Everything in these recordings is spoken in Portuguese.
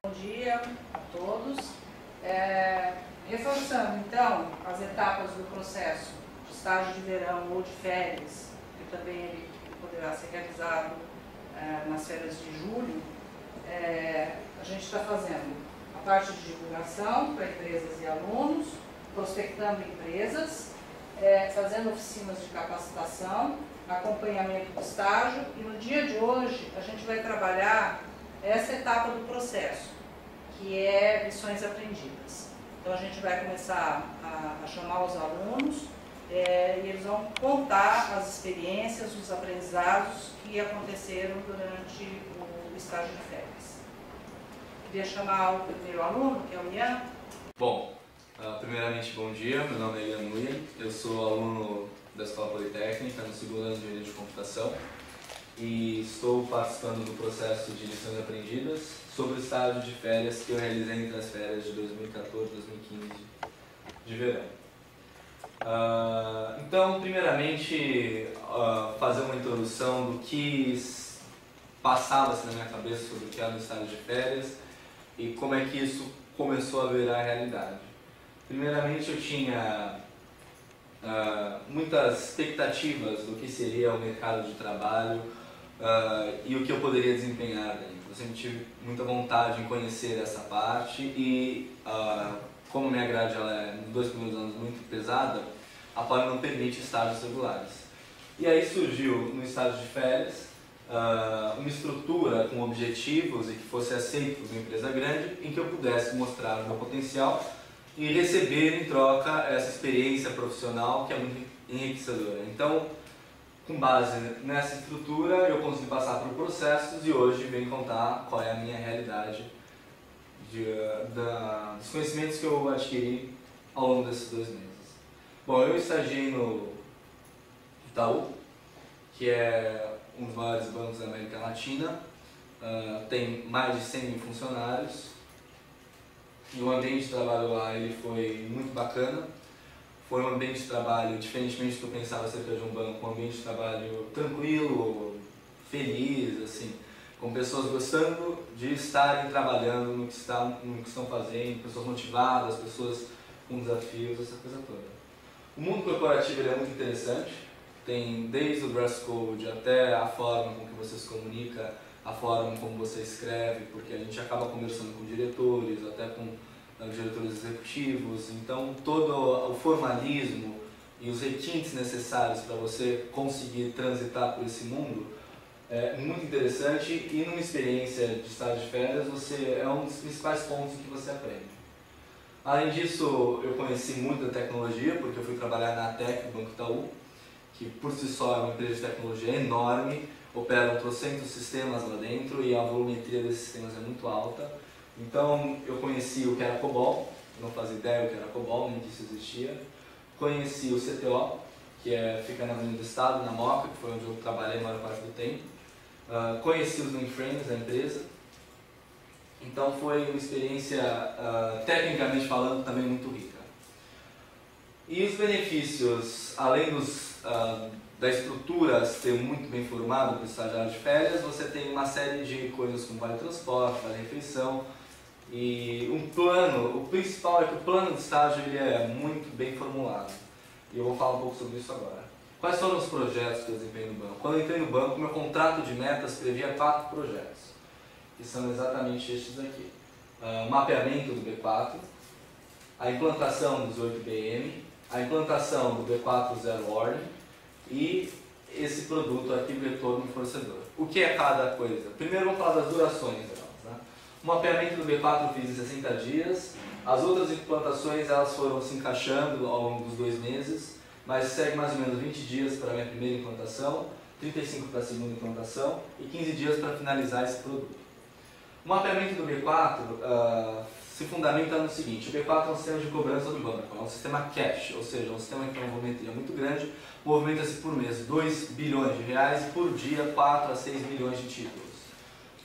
Bom dia a todos. Reforçando então as etapas do processo de estágio de verão ou de férias, que também ele poderá ser realizado nas férias de julho, a gente está fazendo a parte de divulgação para empresas e alunos, prospectando empresas, fazendo oficinas de capacitação, acompanhamento do estágio, e no dia de hoje a gente vai trabalhar essa etapa do processo, que é lições aprendidas. Então a gente vai começar a chamar os alunos e eles vão contar as experiências, os aprendizados que aconteceram durante o estágio de férias. Queria chamar o primeiro aluno, que é o Ian. Bom, primeiramente bom dia, meu nome é Ian Nguyen, eu sou aluno da Escola Politécnica no segundo ano de Engenharia de Computação e estou participando do processo de lições aprendidas sobre o estágio de férias que eu realizei entre as férias de 2014 e 2015 de verão. Então, primeiramente, fazer uma introdução do que passava-se na minha cabeça sobre o que era o estágio de férias e como é que isso começou a virar realidade. Primeiramente, eu tinha muitas expectativas do que seria o mercado de trabalho e o que eu poderia desempenhar dentro. Eu sempre tive muita vontade em conhecer essa parte e, como minha grade ela é, nos 2 primeiros anos, muito pesada, a Poli não permite estágios regulares. E aí surgiu, no estágio de férias, uma estrutura com objetivos e que fosse aceito por uma empresa grande, em que eu pudesse mostrar o meu potencial e receber em troca essa experiência profissional que é muito enriquecedora. Então, com base nessa estrutura, eu consegui passar por processos e hoje venho contar qual é a minha realidade dos conhecimentos que eu adquiri ao longo desses 2 meses. Bom, eu estagiei no Itaú, que é um dos maiores bancos da América Latina, tem mais de 100 mil funcionários e o ambiente de trabalho lá ele foi muito bacana. Foi um ambiente de trabalho, diferentemente do que eu pensava acerca de um banco, um ambiente de trabalho tranquilo, feliz, assim, com pessoas gostando de estarem trabalhando no que estão fazendo, pessoas motivadas, pessoas com desafios, essa coisa toda. O mundo corporativo ele é muito interessante, tem desde o dress code até a forma com que você se comunica, a forma como você escreve, porque a gente acaba conversando com diretores, até com diretores executivos, então todo o formalismo e os requintes necessários para você conseguir transitar por esse mundo é muito interessante e numa experiência de estágio de férias é um dos principais pontos que você aprende. Além disso, eu conheci muito da tecnologia, porque eu fui trabalhar na ATEC, Banco Itaú, que por si só é uma empresa de tecnologia enorme, operam trocentos sistemas lá dentro e a volumetria desses sistemas é muito alta. Então eu conheci o que era COBOL, eu não fazia ideia do que era COBOL, nem que isso existia. Conheci o CTO, que fica na Avenida do Estado, na Moca, que foi onde eu trabalhei a maior parte do tempo. Conheci os mainframes da empresa. Então foi uma experiência, tecnicamente falando, também muito rica. E os benefícios, além da estrutura ser muito bem formada para o estagiário de férias, você tem uma série de coisas como vale transporte, vale refeição e um plano. O principal é que o plano de estágio ele é muito bem formulado e eu vou falar um pouco sobre isso agora. Quais foram os projetos que eu desempenhei no banco? Quando eu entrei no banco, meu contrato de metas previa 4 projetos, que são exatamente estes aqui. Mapeamento do B4, a implantação dos 8BM, a implantação do B4 Zero Ordem e esse produto aqui, o retorno do fornecedor. O que é cada coisa? Primeiro vamos falar das durações delas, né? O mapeamento do B4 eu fiz em 60 dias, as outras implantações elas foram se encaixando ao longo dos 2 meses, mas segue mais ou menos 20 dias para a minha primeira implantação, 35 para a segunda implantação e 15 dias para finalizar esse produto. O mapeamento do B4 se fundamenta no seguinte: o B4 é um sistema de cobrança do banco, é um sistema cash, ou seja, um sistema que tem uma volumetria muito grande, movimenta-se por mês 2 bilhões de reais e por dia 4 a 6 milhões de títulos,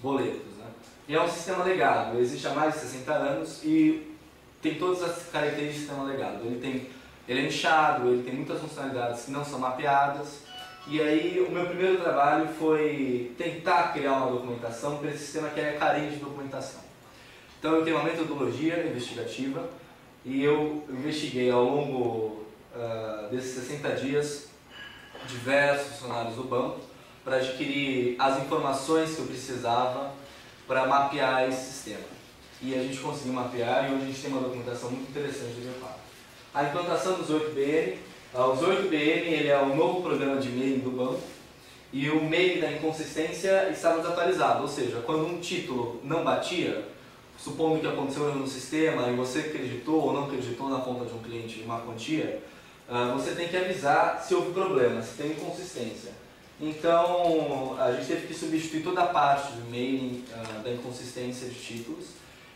boletos, né? E é um sistema legado, existe há mais de 60 anos e tem todas as características do sistema legado. Ele é inchado, ele tem muitas funcionalidades que não são mapeadas. E aí o meu primeiro trabalho foi tentar criar uma documentação para esse sistema que é carente de documentação. Então eu tenho uma metodologia investigativa e eu investiguei ao longo desses 60 dias diversos funcionários do banco para adquirir as informações que eu precisava para mapear esse sistema. E a gente conseguiu mapear e hoje a gente tem uma documentação muito interessante do B4. A implantação dos 8BN. Os 8BN ele é o novo programa de mailing do banco e o mailing da inconsistência estava desatualizado, ou seja, quando um título não batia, supondo que aconteceu um erro no sistema e você acreditou ou não acreditou na conta de um cliente uma quantia, você tem que avisar se houve problema, se tem inconsistência. Então, a gente teve que substituir toda a parte do mailing da inconsistência de títulos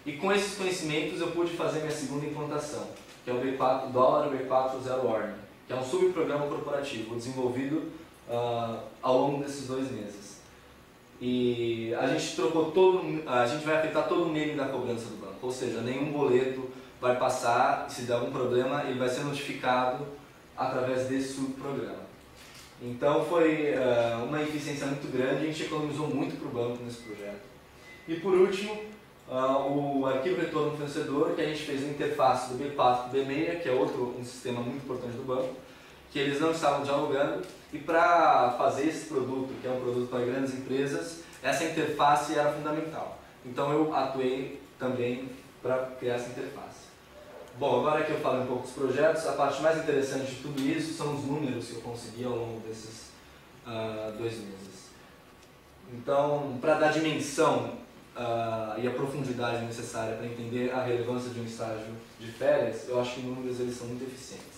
e com esses conhecimentos eu pude fazer minha segunda implantação, que é o B4, dólar B4 Zero Warning, que é um subprograma corporativo desenvolvido ao longo desses 2 meses. E a gente vai afetar todo o mailing da cobrança do banco, ou seja, nenhum boleto vai passar, se der algum problema, ele vai ser notificado através desse subprograma. Então foi uma eficiência muito grande, a gente economizou muito para o banco nesse projeto. E por último, o arquivo retorno fornecedor, que a gente fez a interface do B4 para o B6, que é um sistema muito importante do banco, que eles não estavam dialogando, e para fazer esse produto, que é um produto para grandes empresas, essa interface era fundamental. Então eu atuei também para criar essa interface. Bom, agora que eu falo um pouco dos projetos, a parte mais interessante de tudo isso são os números que eu consegui ao longo desses 2 meses. Então, para dar dimensão e a profundidade necessária para entender a relevância de um estágio de férias, eu acho que números eles são muito eficientes.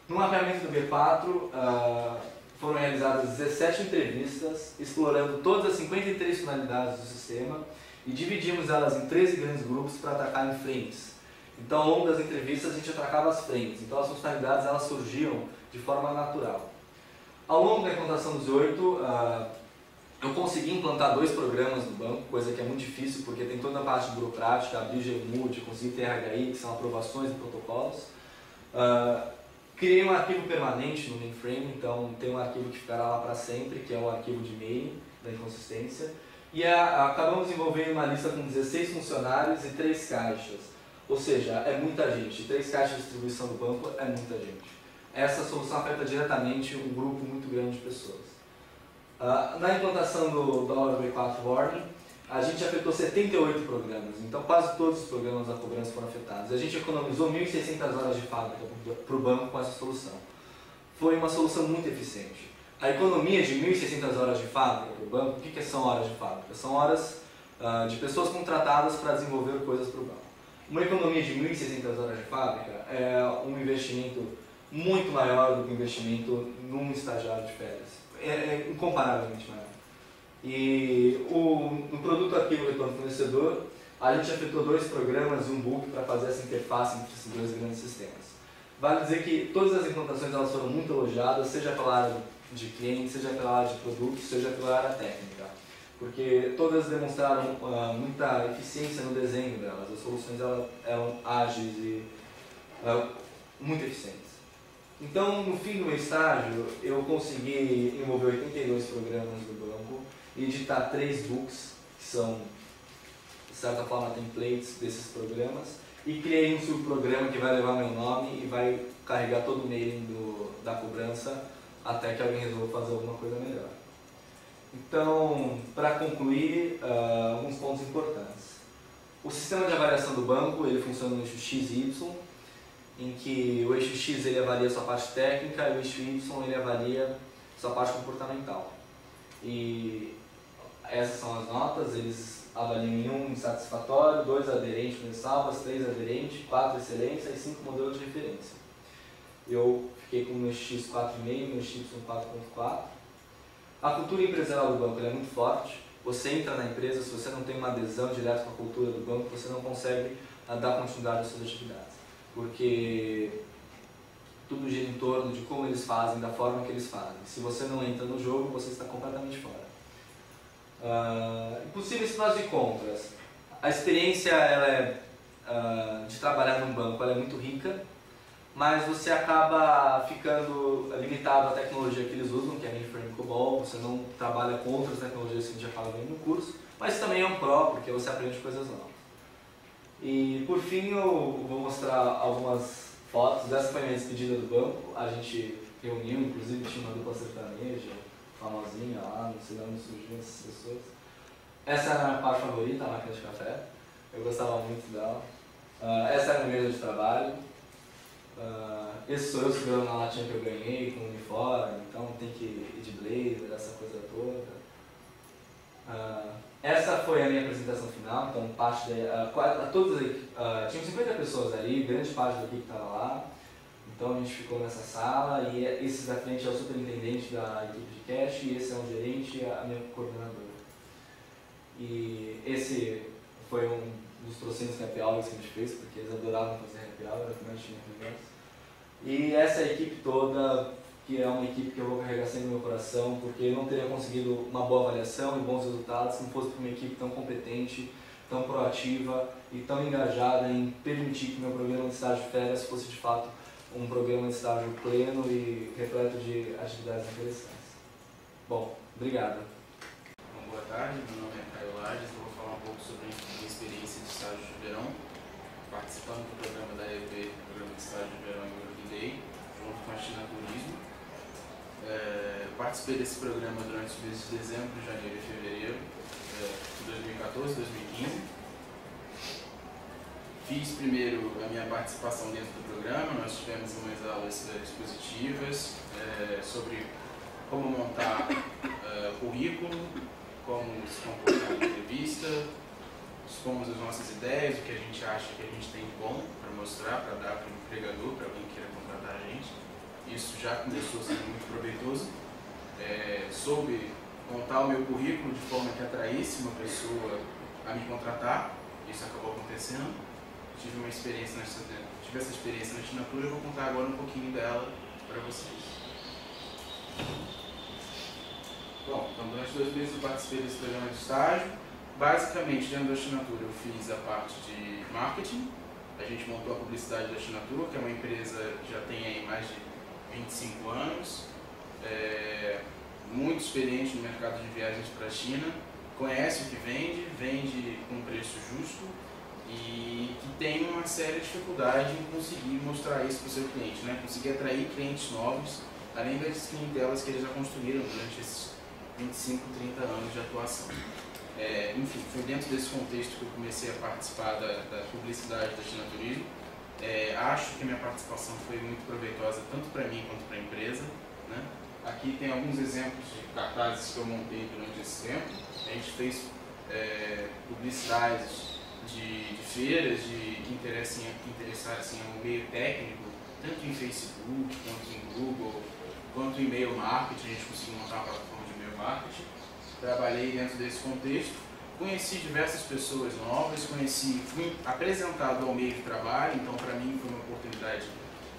No mapeamento do B4, foram realizadas 17 entrevistas, explorando todas as 53 finalidades do sistema e dividimos elas em 13 grandes grupos para atacar em frentes. Então, ao longo das entrevistas, a gente atacava as frentes, então as funcionalidades elas surgiam de forma natural. Ao longo da implantação dos 8, eu consegui implantar 2 programas no banco, coisa que é muito difícil porque tem toda a parte burocrática, abrir GMUD, conseguir TRHI, que são aprovações de protocolos. Criei um arquivo permanente no mainframe, então tem um arquivo que ficará lá para sempre, que é o arquivo de mailing da inconsistência. E acabamos desenvolvendo uma lista com 16 funcionários e 3 caixas. Ou seja, é muita gente. 3 caixas de distribuição do banco é muita gente. Essa solução afeta diretamente um grupo muito grande de pessoas. Na implantação do dólar B4 Warning, a gente afetou 78 programas, então quase todos os programas da cobrança foram afetados. A gente economizou 1.600 horas de fábrica para o banco com essa solução. Foi uma solução muito eficiente. A economia de 1.600 horas de fábrica para o banco, o que são horas de fábrica? São horas de pessoas contratadas para desenvolver coisas para o banco. Uma economia de 1.600 horas de fábrica é um investimento muito maior do que o investimento num estagiário de férias. É incomparavelmente maior. E no produto arquivo retorno fornecedor, a gente afetou 2 programas e um book para fazer essa interface entre esses 2 grandes sistemas. Vale dizer que todas as implantações elas foram muito elogiadas, seja pela área de cliente, seja pela área de produto, seja pela área técnica. Porque todas demonstraram muita eficiência no desenho delas, as soluções eram ágeis e muito eficientes. Então, no fim do meu estágio, eu consegui envolver 82 programas do banco e editar 3 books, que são, de certa forma, templates desses programas, e criei um subprograma que vai levar meu nome e vai carregar todo o mailing da cobrança até que alguém resolva fazer alguma coisa melhor. Então, para concluir, alguns pontos importantes. O sistema de avaliação do banco ele funciona no eixo X e Y, em que o eixo X ele avalia sua parte técnica e o eixo Y ele avalia sua parte comportamental. E essas são as notas, eles avaliam em 1 insatisfatório, 2 aderente com ressalvas, 3 aderente, 4 excelência e 5 modelo de referência. Eu fiquei com o eixo X 4,5 e o eixo Y 4,4. A cultura empresarial do banco é muito forte. Você entra na empresa, se você não tem uma adesão direta com a cultura do banco, você não consegue dar continuidade às suas atividades. Porque tudo gira em torno de como eles fazem, da forma que eles fazem. Se você não entra no jogo, você está completamente fora. Possíveis prós e contras. A experiência de trabalhar num banco ela é muito rica, mas você acaba ficando limitado à tecnologia que eles usam, que é mainframe COBOL, você não trabalha com outras tecnologias que a gente já fala bem no curso, mas também é um pró, porque você aprende coisas novas. E por fim eu vou mostrar algumas fotos. Essa foi a minha despedida do banco. A gente reuniu, inclusive tinha uma dupla sertaneja, famosinha lá, não sei de onde surgiam essas pessoas. Essa era a minha parte favorita, a máquina de café. Eu gostava muito dela. Essa era a minha mesa de trabalho. Esse sou eu segurando na latinha que eu ganhei com o uniforme, então tem que ir de blazer, essa coisa toda. Essa foi a minha apresentação final, então parte tinham 50 pessoas ali, grande parte da equipe estava lá, então a gente ficou nessa sala e esse da frente é o superintendente da equipe de cash e esse é um gerente e a minha coordenadora. E esse foi um dos trocentos happy hours que a gente fez, porque eles adoravam fazer happy hour, era o que mais tinha conversa. E essa equipe toda, que é uma equipe que eu vou carregar sempre no meu coração, porque eu não teria conseguido uma boa avaliação e bons resultados se não fosse por uma equipe tão competente, tão proativa e tão engajada em permitir que meu programa de estágio de férias fosse de fato um programa de estágio pleno e repleto de atividades interessantes. Bom, obrigado. Boa tarde, meu nome é Caio Lages, eu vou falar um pouco sobre a minha experiência de estágio de verão, participando do programa da EB, programa de estágio de verão em Working Day, junto com a China Turismo. Participei desse programa durante os meses de dezembro, janeiro e fevereiro de 2014 e 2015. Fiz primeiro a minha participação dentro do programa, nós tivemos umas aulas expositivas sobre como montar currículo, como se comportar na entrevista, expomos as nossas ideias, o que a gente acha que a gente tem de bom para mostrar, para dar para o empregador, para alguém que queira contratar a gente. Isso já começou sendo muito proveitoso. Soube montar o meu currículo de forma que atraísse uma pessoa a me contratar. Isso acabou acontecendo. Tive essa experiência na assinatura e vou contar agora um pouquinho dela para vocês. Bom, então durante 2 meses eu participei desse programa de estágio. Basicamente, dentro da assinatura eu fiz a parte de marketing. A gente montou a publicidade da assinatura, que é uma empresa que já tem aí mais de 25 anos, muito experiente no mercado de viagens para a China, conhece o que vende com um preço justo e que tem uma séria dificuldade em conseguir mostrar isso para o seu cliente, né? Conseguir atrair clientes novos, além das clientelas que eles já construíram durante esses 25, 30 anos de atuação. Enfim, foi dentro desse contexto que eu comecei a participar da publicidade da China Turismo. Acho que a minha participação foi muito proveitosa tanto para mim quanto para a empresa, né? Aqui tem alguns exemplos de cartazes que eu montei durante esse tempo. A gente fez publicidades de feiras que interessassem ao meio técnico, tanto em Facebook, quanto em Google, quanto em e-mail marketing. A gente conseguiu montar uma plataforma de e-mail marketing. Trabalhei dentro desse contexto, conheci diversas pessoas novas, fui apresentado ao meio de trabalho, então para mim foi uma oportunidade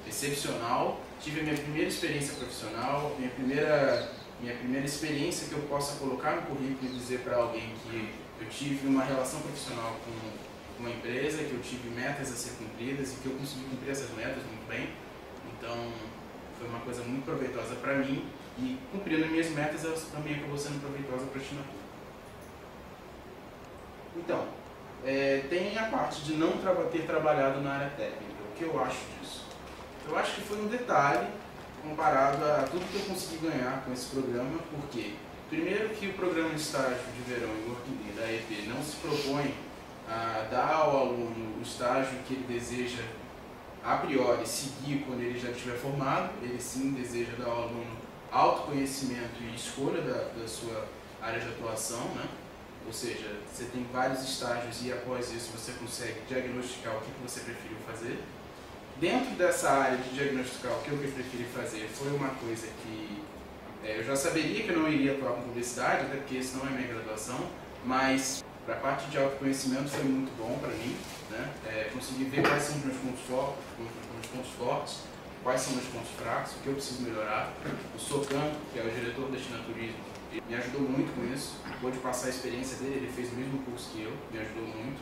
excepcional. Tive a minha primeira experiência profissional, minha primeira experiência que eu possa colocar no currículo e dizer para alguém que eu tive uma relação profissional com uma empresa, que eu tive metas a ser cumpridas e que eu consegui cumprir essas metas muito bem. Então foi uma coisa muito proveitosa para mim. E cumprindo minhas metas, ela também acabou sendo proveitosa para a assinatura. Então, tem a parte de não ter trabalhado na área técnica. O que eu acho disso? Eu acho que foi um detalhe comparado a tudo que eu consegui ganhar com esse programa, porque, primeiro, que o programa de estágio de verão em Working Day da EP não se propõe a dar ao aluno o estágio que ele deseja, a priori, seguir quando ele já estiver formado. Ele sim deseja dar ao aluno autoconhecimento e escolha da sua área de atuação, né? Ou seja, você tem vários estágios e após isso você consegue diagnosticar o que você preferiu fazer. Dentro dessa área de diagnosticar o que eu preferi fazer foi uma coisa que eu já saberia que eu não iria atuar com publicidade, até porque isso não é minha graduação, mas para a parte de autoconhecimento foi muito bom para mim, né? Consegui ver quais são os meus pontos fortes, quais são os meus pontos fracos, o que eu preciso melhorar. O Socan, que é o diretor da China Turismo, me ajudou muito com isso, pôde passar a experiência dele, ele fez o mesmo curso que eu, me ajudou muito.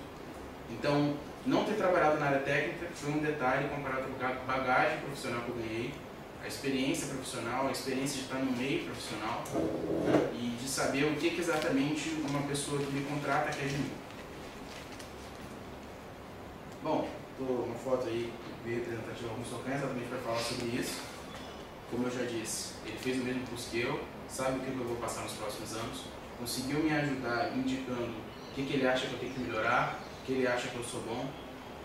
Então, não ter trabalhado na área técnica foi um detalhe comparado com a bagagem profissional que eu ganhei, a experiência profissional, a experiência de estar no meio profissional, né, e de saber o que exatamente uma pessoa que me contrata quer de mim. Bom, uma foto aí bem representativa do Socan, exatamente para falar sobre isso. Como eu já disse, ele fez o mesmo curso que eu, sabe o que eu vou passar nos próximos anos, conseguiu me ajudar indicando o que ele acha que eu tenho que melhorar, o que ele acha que eu sou bom.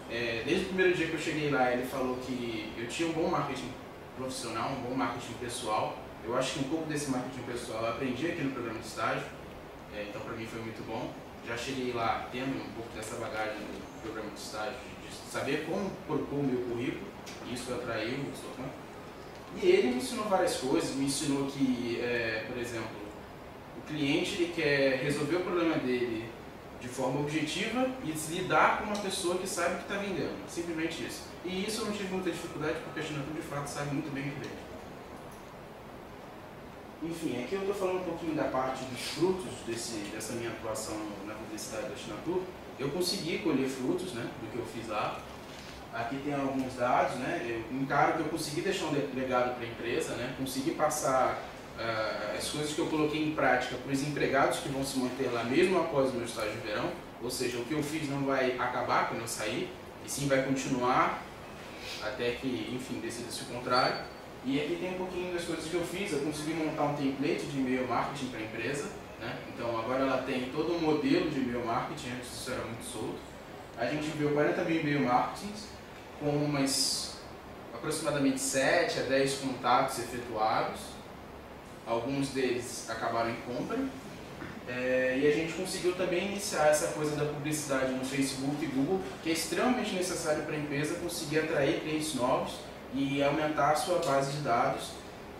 Desde o primeiro dia que eu cheguei lá, ele falou que eu tinha um bom marketing profissional, um bom marketing pessoal. Eu acho que um pouco desse marketing pessoal eu aprendi aqui no programa de estágio, então para mim foi muito bom. Já cheguei lá tendo um pouco dessa bagagem do programa de estágio, de saber como propor o meu currículo, e isso atraiu o Socan. E ele me ensinou várias coisas, me ensinou que, por exemplo, o cliente ele quer resolver o problema dele de forma objetiva e lidar com uma pessoa que sabe o que está vendendo, simplesmente isso. E isso eu não tive muita dificuldade porque a Xinatur de fato sabe muito bem o que vende. Enfim, aqui eu estou falando um pouquinho da parte dos frutos dessa minha atuação na publicidade da Xinatur. Eu consegui colher frutos, né, do que eu fiz lá. Aqui tem alguns dados, né, eu encaro que eu consegui deixar um legado para a empresa, né, consegui passar as coisas que eu coloquei em prática para os empregados que vão se manter lá mesmo após o meu estágio de verão, ou seja, o que eu fiz não vai acabar quando eu sair, e sim vai continuar até que, enfim, decida-se o contrário. E aqui tem um pouquinho das coisas que eu fiz, eu consegui montar um template de e-mail marketing para a empresa, né? Então agora ela tem todo um modelo de e-mail marketing, antes isso era muito solto. A gente viu 40 mil e-mail marketings com aproximadamente 7 a 10 contatos efetuados. Alguns deles acabaram em compra, e a gente conseguiu também iniciar essa coisa da publicidade no Facebook e Google, que é extremamente necessário para a empresa conseguir atrair clientes novos e aumentar a sua base de dados,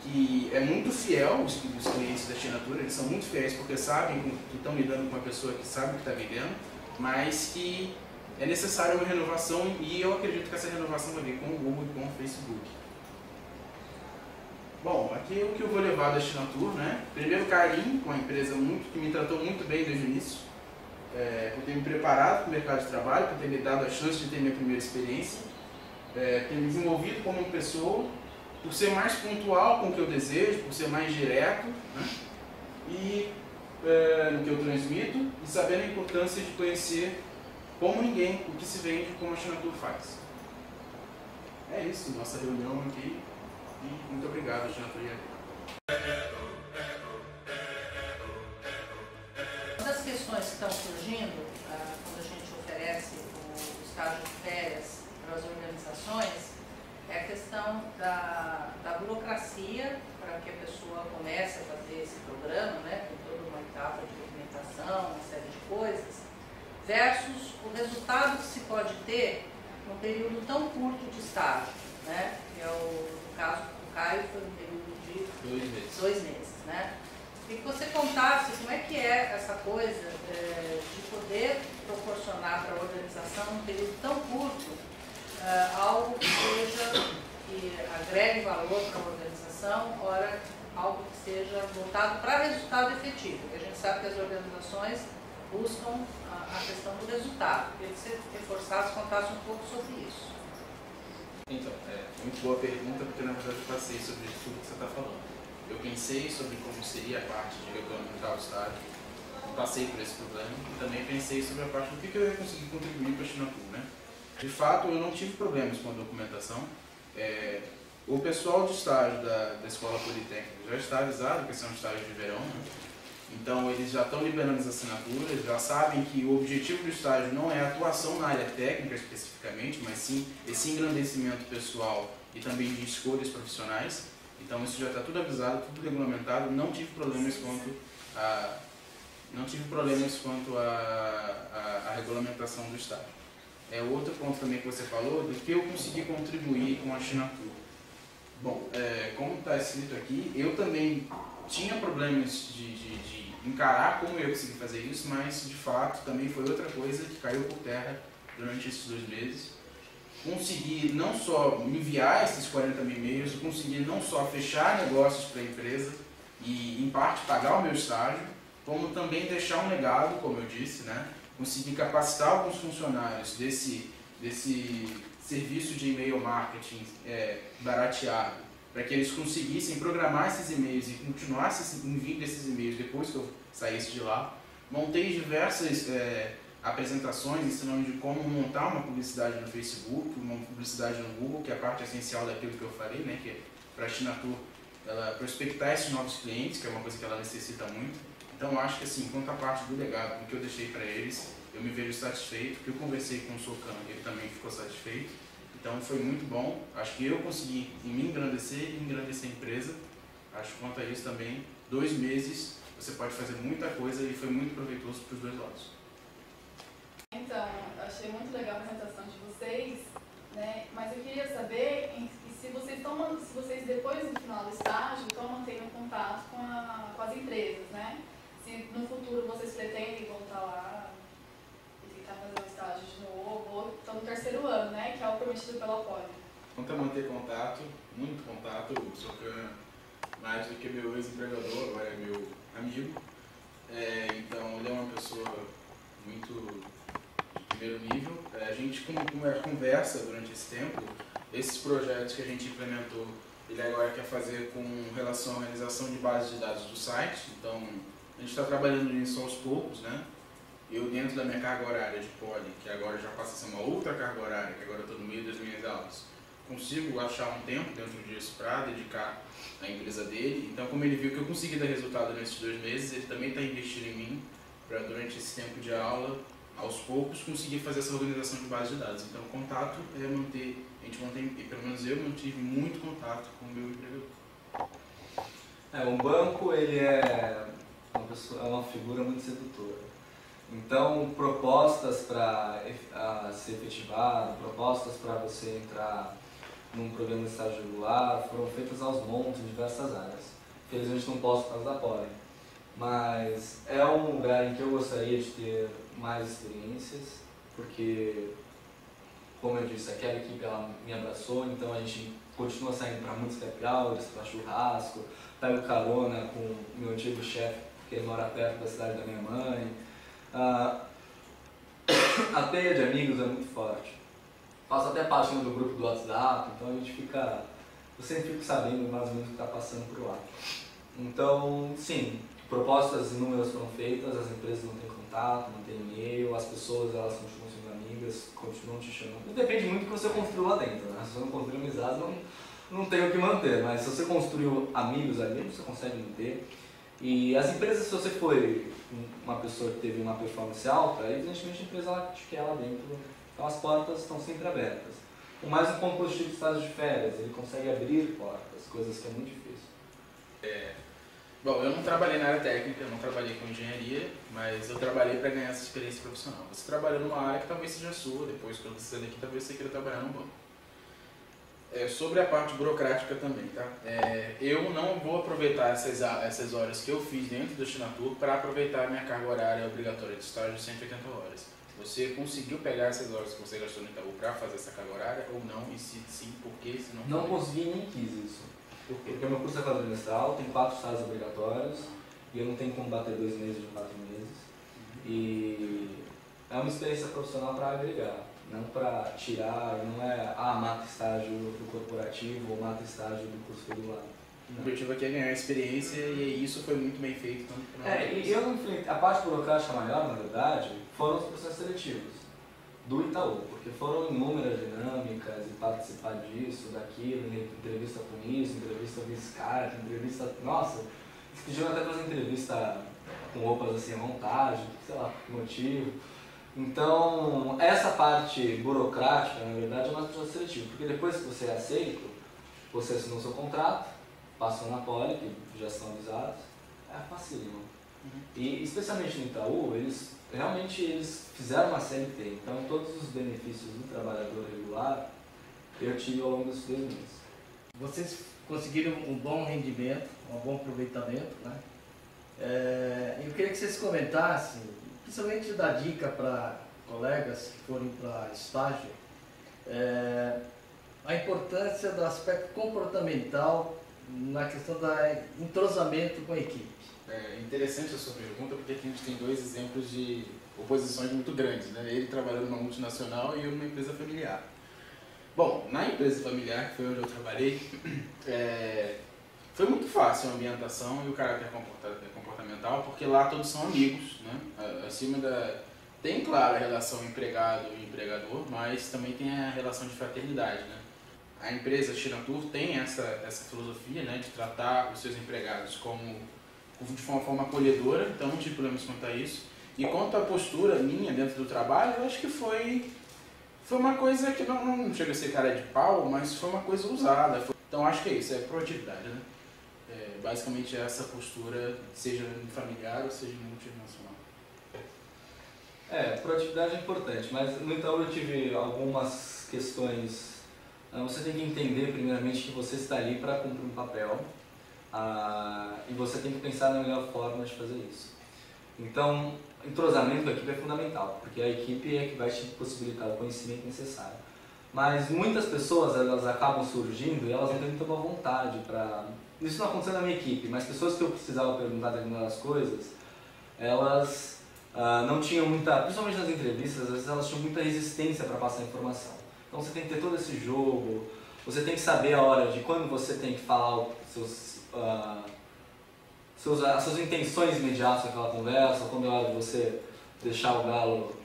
que é muito fiel, os clientes da Xinatur, eles são muito fiéis porque sabem que estão lidando com uma pessoa que sabe o que está vendendo, mas que é necessária uma renovação e eu acredito que essa renovação vai vir com o Google e com o Facebook. Bom, aqui é o que eu vou levar da Xinatur, né? Primeiro, carinho com a empresa que me tratou muito bem desde o início, por ter me preparado para o mercado de trabalho, por ter me dado a chance de ter minha primeira experiência, ter me desenvolvido como pessoa, por ser mais pontual com o que eu desejo, por ser mais direto, né? E no que eu transmito, e sabendo a importância de conhecer como ninguém o que se vende, como a Xinatur faz. É isso, nossa reunião aqui. E muito obrigado, Xinatur. Uma das questões que estão surgindo quando a gente oferece o estágio de férias para as organizações é a questão da burocracia para que a pessoa comece a fazer esse programa, né, com toda uma etapa de documentação, uma série de coisas, versus o resultado que se pode ter num período tão curto de estágio, né, que é no caso do Caio foi um período de 2 meses, né? E que você contasse como é que é essa coisa de poder proporcionar para a organização num período tão curto algo que agregue valor para a organização, ora algo que seja voltado para resultado efetivo. Porque a gente sabe que as organizações buscam a questão do resultado. Queria que você reforçasse, contasse um pouco sobre isso. Então, muito boa pergunta, porque na verdade eu passei sobre tudo que você está falando. Eu pensei sobre como seria a parte de regulamentar o estágio, passei por esse problema e também pensei sobre a parte do que eu ia conseguir contribuir para a Xinatur, né? De fato, eu não tive problemas com a documentação. O pessoal de estágio da Escola Politécnica já está avisado que esse é um estágio de verão, né? Então eles já estão liberando as assinaturas, já sabem que o objetivo do estágio não é a atuação na área técnica especificamente, mas sim esse engrandecimento pessoal e também de escolhas profissionais. Então isso já está tudo avisado, tudo regulamentado, não tive problemas quanto à regulamentação do estágio. Outro ponto também que você falou, do que eu consegui contribuir com a Xinatur. Bom, como está escrito aqui, eu também tinha problemas de encarar como eu consegui fazer isso, mas de fato também foi outra coisa que caiu por terra durante esses 2 meses. Consegui não só enviar esses 40 mil e-mails, consegui não só fechar negócios para a empresa e em parte pagar o meu estágio, como também deixar um legado, como eu disse, né? Consegui capacitar alguns funcionários desse serviço de e-mail marketing barateado, para que eles conseguissem programar esses e-mails e continuassem enviando esses e-mails depois que eu saísse de lá. Montei diversas apresentações ensinando de como montar uma publicidade no Facebook, uma publicidade no Google, que é a parte essencial daquilo que eu falei, né, que é para a Chinatur ela prospectar esses novos clientes, que é uma coisa que ela necessita muito. Então eu acho que assim, quanto à parte do legado, do que eu deixei para eles, eu me vejo satisfeito, que eu conversei com o Socan, ele também ficou satisfeito. Então foi muito bom, acho que eu consegui me engrandecer e engrandecer a empresa. Acho que quanto a isso também, 2 meses você pode fazer muita coisa e foi muito proveitoso para os dois lados. Então, eu achei muito legal a apresentação de vocês, né? Mas eu queria saber se vocês depois do final do estágio estão mantendo contato com as empresas, né? Se no futuro vocês pretendem voltar lá e tentar fazer o estágio de novo, ou estão no 3º ano, né? Que é o permitido pela Poli. Quanto a manter contato, muito contato, o Socan mais do que meu ex-empregador, agora é meu amigo. Então ele é uma pessoa muito de primeiro nível. A gente conversa durante esse tempo, esses projetos que a gente implementou, ele agora quer fazer com relação à organização de bases de dados do site. Então a gente está trabalhando nisso aos poucos, né? Eu dentro da minha carga horária de Poli, que agora já passa a ser uma outra carga horária, que agora eu estou no meio das minhas aulas, consigo achar um tempo dentro disso para dedicar à empresa dele. Então, como ele viu que eu consegui dar resultado nesses 2 meses, ele também está investindo em mim para, durante esse tempo de aula, aos poucos, conseguir fazer essa organização de base de dados. Então, o contato é manter, a gente mantém, e pelo menos eu mantive muito contato com o meu empregador. Um banco, ele é uma figura muito sedutora. Então, propostas para ser efetivado, propostas para você entrar num programa de estágio regular foram feitas aos montes em diversas áreas. Felizmente não posso por causa da Poli, mas é um lugar em que eu gostaria de ter mais experiências, porque, como eu disse, aquela equipe ela me abraçou, então a gente continua saindo para muitos happy hours, para churrasco, pego carona com o meu antigo chefe, porque ele mora perto da cidade da minha mãe. A teia de amigos é muito forte. Faço até parte do grupo do WhatsApp, então a gente fica... Eu sempre fico sabendo mais ou menos o que está passando por lá. Então, sim, propostas inúmeras foram feitas, as empresas não têm contato, não têm e-mail, as pessoas elas continuam sendo amigas, continuam te chamando. Depende muito do que você construiu lá dentro, né? Se você não construiu amizades, não tem o que manter, mas se você construiu amigos ali, você consegue manter. E as empresas, se você foi uma pessoa que teve uma performance alta, evidentemente a empresa ela te quer lá dentro, então as portas estão sempre abertas. O mais um ponto positivo do estágio de férias, ele consegue abrir portas, coisas que é muito difícil. Bom, eu não trabalhei na área técnica, eu não trabalhei com engenharia, mas eu trabalhei para ganhar essa experiência profissional. Você trabalha numa área que talvez seja sua, depois que você sair daqui, talvez você queira trabalhar no banco. Sobre a parte burocrática também, tá? Eu não vou aproveitar essas horas que eu fiz dentro do Chinatur para aproveitar a minha carga horária obrigatória de estágio de 180 horas. Você conseguiu pegar essas horas que você gastou no Itaú para fazer essa carga horária ou não? E se sim, por quê? Se não, não consegui nem quis isso. Porque o meu curso é quadrimestral, tem 4 estágios obrigatórios e eu não tenho como bater 2 meses de 4 meses. E é uma experiência profissional para agregar, não para tirar, não é mata estágio do corporativo ou mata estágio do curso regular. O objetivo aqui é ganhar experiência e isso foi muito bem feito. E eu não enfrentei, a parte burocrática maior, na verdade, foram os processos seletivos do Itaú, porque foram inúmeras dinâmicas e participar disso, daquilo, entrevista com isso, entrevista via Skype, entrevista... Nossa, eles pediram até fazer entrevista com roupas assim à vontade, sei lá, por que motivo. Então, essa parte burocrática, na verdade, é mais processo seletivo, porque depois que você é aceito, você assinou seu contrato, passou na Poli, que já são avisados, é facílimo. E especialmente no Itaú, eles fizeram uma CLT, então todos os benefícios do trabalhador regular eu tive ao longo desses 2 meses. Vocês conseguiram um bom rendimento, um bom aproveitamento, né? Eu queria que vocês comentassem, principalmente dar dica para colegas que forem para estágio, a importância do aspecto comportamental na questão do entrosamento com a equipe. É interessante a sua pergunta, porque aqui a gente tem 2 exemplos de oposições muito grandes, né? Ele trabalhando numa multinacional e eu numa empresa familiar. Bom, na empresa familiar, que foi onde eu trabalhei, foi muito fácil a ambientação e o caráter comportamental, porque lá todos são amigos, né? Acima Tem, claro, a relação empregado e empregador, mas também tem a relação de fraternidade, né? A empresa Chinatur tem essa filosofia, né, de tratar os seus empregados de uma forma acolhedora, então não tive problemas quanto a isso. E quanto à postura minha dentro do trabalho, eu acho que foi uma coisa que não chega a ser cara de pau, mas foi uma coisa usada. Então acho que é isso, é proatividade, né? Basicamente é essa postura, seja no familiar ou seja no multinacional. Proatividade é importante, mas no Itaú eu tive algumas questões. Você tem que entender primeiramente que você está ali para cumprir um papel e você tem que pensar na melhor forma de fazer isso. Então, entrosamento com a equipe é fundamental, porque a equipe é que vai te possibilitar o conhecimento necessário. Mas muitas pessoas, elas acabam surgindo e elas não têm muita boa vontade para... Isso não aconteceu na minha equipe, mas pessoas que eu precisava perguntar determinadas coisas, elas não tinham muita, principalmente nas entrevistas, às vezes elas tinham muita resistência para passar a informação. Então você tem que ter todo esse jogo, você tem que saber a hora de quando você tem que falar as suas intenções imediatas naquela conversa, quando é hora de você deixar o galo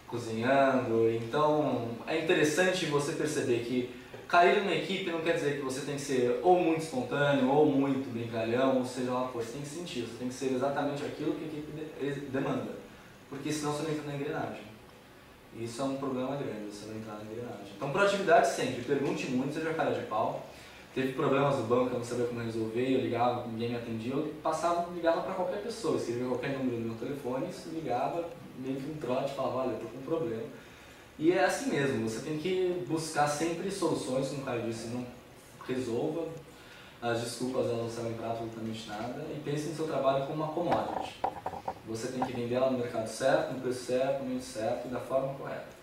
cozinhando. Então é interessante você perceber que cair numa equipe não quer dizer que você tem que ser ou muito espontâneo ou muito brincalhão, ou seja lá, você tem que sentir, você tem que ser exatamente aquilo que a equipe demanda, porque senão você não entra na engrenagem. Isso é um problema grande, você não entrar na engrenagem. Então, proatividade sempre, pergunte muito, seja cara de pau. Teve problemas no banco, eu não sabia como resolver, eu ligava, ninguém me atendia, eu ligava para qualquer pessoa, escrevia qualquer número no meu telefone, ligava, meio que um trote, falava, olha, eu tô com um problema. E é assim mesmo, você tem que buscar sempre soluções, como o cara disse, não resolva, as desculpas elas não servem para absolutamente nada, e pense no seu trabalho como uma commodity. Você tem que vender ela no mercado certo, no preço certo, no momento certo e da forma correta.